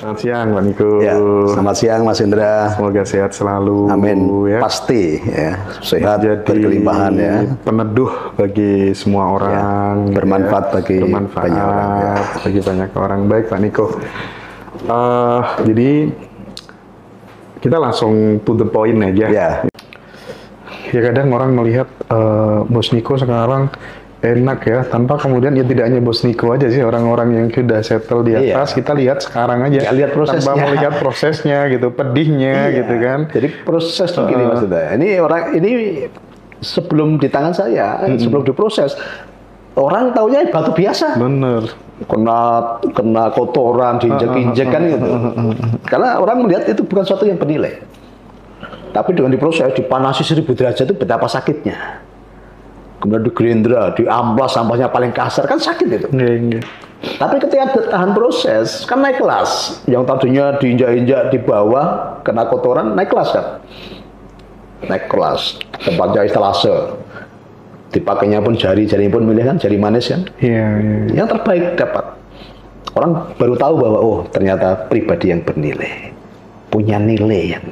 Selamat siang, Pak Niko. Ya, selamat siang Mas Indra. Semoga sehat selalu. Amin. Ya. Pasti ya, sehat Jadi berkelimpahan ya. Peneduh bagi semua orang. Ya, bermanfaat bagi banyak orang. Ya. Bagi banyak orang. Baik, Pak Niko. Jadi kita langsung to the point aja. Ya. Ya kadang orang melihat Bos Niko sekarang enak ya, tanpa kemudian ya tidak hanya Bos Niko aja sih, orang-orang yang sudah settle di atas, kita lihat sekarang aja, lihat prosesnya. tanpa melihat prosesnya gitu, pedihnya gitu kan. Jadi proses tuh gini Mas Indra. Ini sebelum di tangan saya, sebelum diproses, orang taunya batu biasa. Bener. Kena kotoran, diinjek-injek kan gitu. Karena orang melihat itu bukan sesuatu yang bernilai. Tapi dengan diproses, dipanasi 1000 derajat itu betapa sakitnya. Kemudian di gerindra, di amplas sampahnya paling kasar, kan sakit itu. Iya. Tapi ketika tahan proses, kan naik kelas. Yang tadinya diinjak-injak di bawah, kena kotoran, naik kelas kan. Naik kelas, tempatnya istalase. Dipakainya pun jari pun milih kan, jari manis kan. Iya. Yang terbaik dapat. Orang baru tahu bahwa, oh ternyata pribadi yang bernilai. Punya nilai yang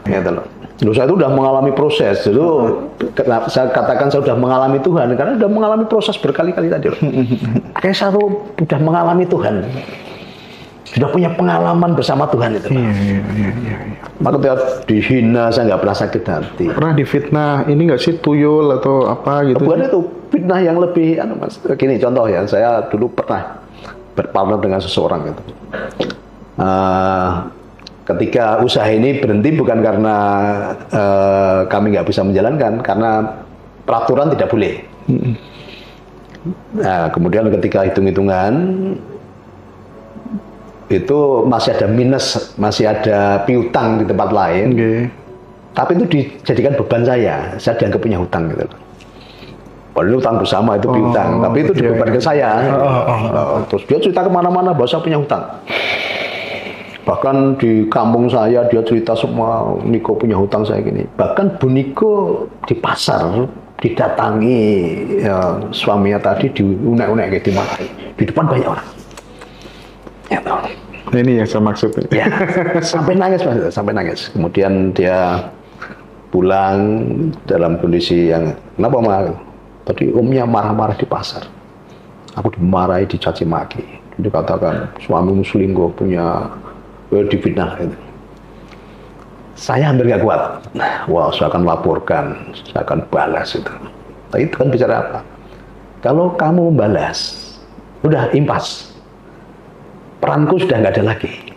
gitu loh. Saya itu sudah mengalami proses, itu saya katakan saya sudah mengalami Tuhan karena sudah mengalami proses berkali-kali tadi. Kayak saya sudah mengalami Tuhan, sudah punya pengalaman bersama Tuhan itu. Iya. Maka ketika dihina saya nggak pernah sakit hati. Pernah difitnah, ini nggak sih tuyul atau apa gitu? Bukan itu fitnah yang lebih, Mas. Gini contoh ya, saya dulu pernah berpartner dengan seseorang itu. Ketika usaha ini berhenti bukan karena kami nggak bisa menjalankan, karena peraturan tidak boleh. Nah, kemudian ketika hitung-hitungan itu masih ada minus, masih ada piutang di tempat lain. Tapi itu dijadikan beban saya dianggap punya hutang gitu. Padahal hutang bersama itu piutang, tapi itu dibebankan saya. Terus dia cerita kemana-mana bahwa saya punya hutang. Bahkan di kampung saya dia cerita semua, Niko punya hutang saya gini. Bahkan Bu Niko di pasar didatangi ya, suaminya tadi diunek-unek kayak dimarahi di depan banyak orang. Ya, ini yang saya maksud. Ya, sampai nangis Mas, sampai nangis. Kemudian dia pulang dalam kondisi yang kenapa Mas? Tadi omnya marah-marah di pasar. Aku dimarahi, dicaci maki. Dia katakan suamimu selingkuh, punya difitnah itu. Saya hampir nggak kuat. Wah, saya akan laporkan, saya akan balas itu. Tapi itu kan bicara apa? Kalau kamu membalas, udah impas. Peranku sudah nggak ada lagi.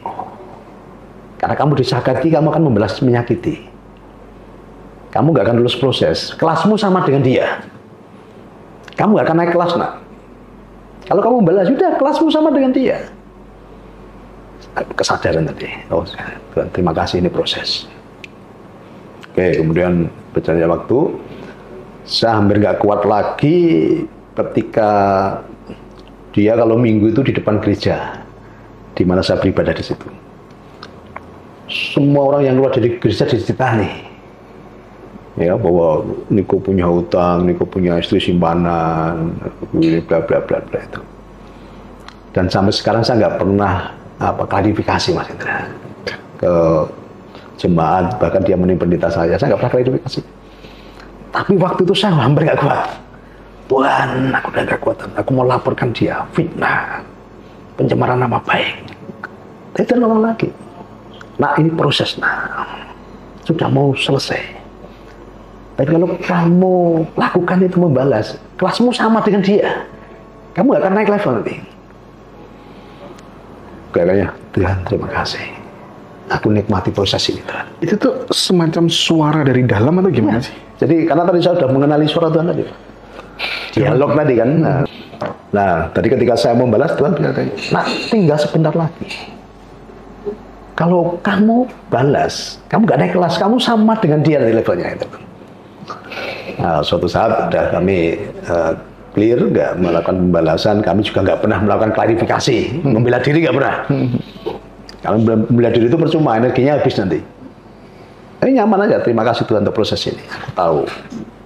Karena kamu disakiti, kamu akan membalas menyakiti. Kamu nggak akan lulus proses. Kelasmu sama dengan dia. Kamu nggak akan naik kelas, nak. Kalau kamu membalas, sudah kelasmu sama dengan dia. Kesadaran tadi, oh Tuhan terima kasih ini proses. Oke, kemudian berjalannya waktu, saya hampir nggak kuat lagi ketika dia kalau minggu itu di depan gereja, di mana saya beribadah di situ. Semua orang yang keluar dari gereja diceritani, ya bahwa Niko punya hutang, Niko punya istri simpanan, bla bla bla bla itu. Dan sampai sekarang saya nggak pernah klarifikasi Mas Indra ke jemaat, bahkan dia pendeta saya nggak pernah klarifikasi. Tapi waktu itu saya hampir nggak kuat. Tuhan, aku udah nggak kuat, aku mau laporkan dia fitnah, pencemaran nama baik. Tapi itu ngomong lagi, nah ini proses, nah sudah mau selesai. Tapi kalau kamu lakukan itu membalas, kelasmu sama dengan dia, kamu nggak akan naik level nanti. Kayaknya Tuhan terima kasih, aku nikmati proses ini Tuhan. Itu tuh semacam suara dari dalam atau gimana sih? Jadi karena tadi saya sudah mengenali suara Tuhan tadi, dialog tadi kan. Nah tadi ketika saya membalas, Tuhan bilang, nah tinggal sebentar lagi. Kalau kamu balas, kamu gak naik kelas, kamu sama dengan dia di levelnya itu. Nah suatu saat udah kami clear, nggak melakukan pembalasan, kami juga nggak pernah melakukan klarifikasi, membela diri nggak pernah. Kalau membela diri itu percuma, energinya habis nanti. Ini nyaman aja, terima kasih Tuhan untuk proses ini. Aku tahu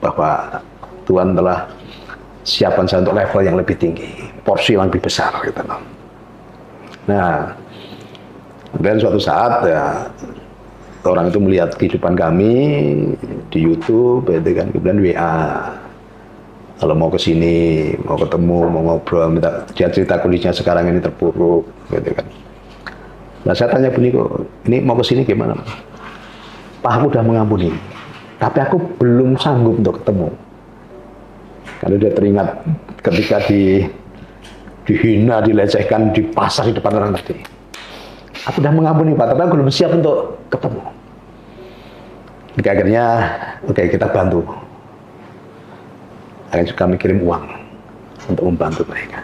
bahwa Tuhan telah siapkan saya untuk level yang lebih tinggi, porsi yang lebih besar gitu. Nah, Kemudian suatu saat ya orang itu melihat kehidupan kami di YouTube, gitu kan, kemudian WA. Kalau mau ke sini, mau ketemu, mau ngobrol, minta dia cerita kondisinya sekarang ini terpuruk, gitu kan. Nah saya tanya Bu Niko, ini mau ke sini gimana? Pak, aku udah mengampuni, tapi aku belum sanggup untuk ketemu. Kalau dia teringat ketika dihina, dilecehkan di pasar di depan orang tadi. Aku udah mengampuni Pak, tapi aku belum siap untuk ketemu. Jadi akhirnya, oke, kita bantu. Akhirnya kami kirim uang untuk membantu mereka.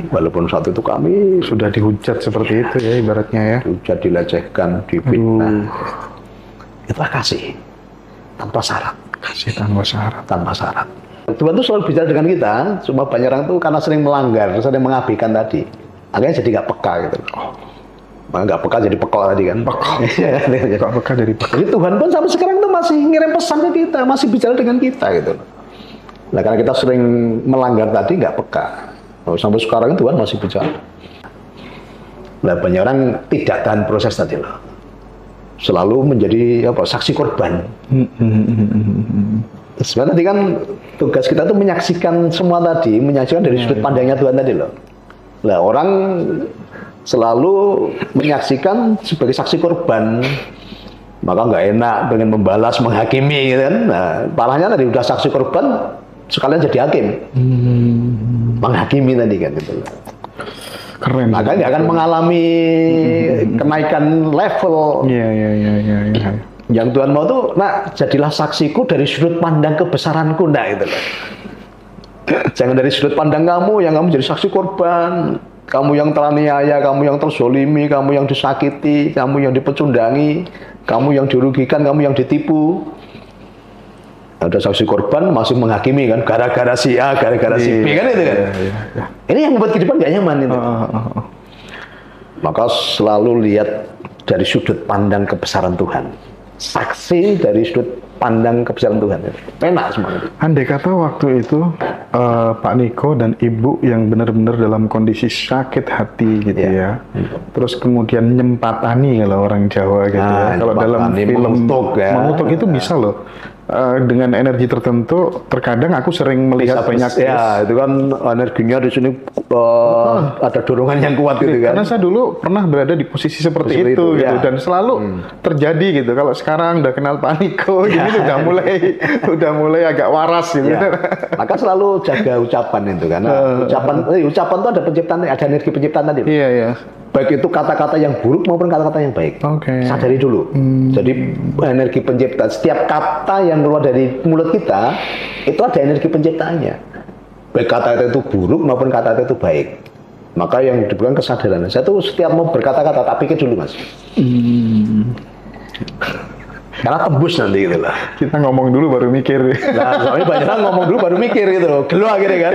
Walaupun saat itu kami Sudah dihujat seperti itu ya ibaratnya ya. dihujat, dilecehkan, difitnah. Itulah kasih tanpa syarat. Kasih tanpa syarat. Tanpa syarat. Tuhan itu selalu bicara dengan kita, cuma banyak orang tuh karena sering melanggar, sering mengabaikan tadi. Akhirnya jadi nggak peka gitu. Maka nggak peka jadi pekal tadi kan. Nggak peka dari peka. Jadi Tuhan pun sampai sekarang tuh masih ngirim pesan ke kita, masih bicara dengan kita gitu. Nah karena kita sering melanggar tadi nggak peka. Oh, sampai sekarang Tuhan masih bicara. Nah banyak orang tidak tahan proses tadi loh. Selalu menjadi saksi korban. Sebenarnya tadi kan tugas kita tuh menyaksikan semua tadi, menyaksikan dari sudut pandangnya Tuhan tadi loh. Nah orang selalu menyaksikan sebagai saksi korban, maka nggak enak pengen membalas, menghakimi gitu kan. Nah parahnya tadi udah saksi korban sekalian jadi hakim, menghakimi tadi kan gitu. Keren. Maka nggak akan mengalami kenaikan level. Iya. Yang Tuhan mau tuh, nah jadilah saksiku dari sudut pandang kebesaranku, nah gitu loh. Jangan dari sudut pandang kamu yang kamu jadi saksi korban, kamu yang teraniaya, kamu yang terzolimi, kamu yang disakiti, kamu yang dipecundangi, kamu yang dirugikan, kamu yang ditipu. Ada saksi korban masih menghakimi kan, gara-gara si A, gara-gara si B kan itu kan. Iya. Ini yang membuat kehidupan gak nyaman itu. Maka selalu lihat dari sudut pandang kebesaran Tuhan. Saksi dari sudut pandang kebesaran Tuhan. Enak semuanya. Andai kata waktu itu Pak Niko dan Ibu yang benar-benar dalam kondisi sakit hati gitu ya. Terus kemudian nyempatani kalau orang Jawa gitu ya. Kalau dalam film mengutuk itu bisa loh. Dengan energi tertentu, terkadang aku sering melihat banyak ya itu kan energinya di sini ada dorongan yang kuat gitu kan. Karena saya dulu pernah berada di posisi seperti itu gitu, dan selalu terjadi gitu. Kalau sekarang udah kenal Pak Niko, gitu udah mulai agak waras gitu. Maka selalu jaga ucapan itu kan. Ucapan itu ada penciptaan, ada energi penciptaan tadi. Iya. Baik itu kata-kata yang buruk maupun kata-kata yang baik. Sadari dulu. Jadi energi penciptaan, setiap kata yang keluar dari mulut kita itu ada energi penciptaannya. Baik kata-kata itu buruk maupun kata-kata itu baik. Maka yang dibutuhkan kesadaran. Saya tuh setiap mau berkata-kata tak pikir dulu Mas. Karena tembus nanti gitu lah. Kita ngomong dulu baru mikir. Nah, soalnya banyak orang ngomong dulu baru mikir gitu loh. Gelo akhirnya kan.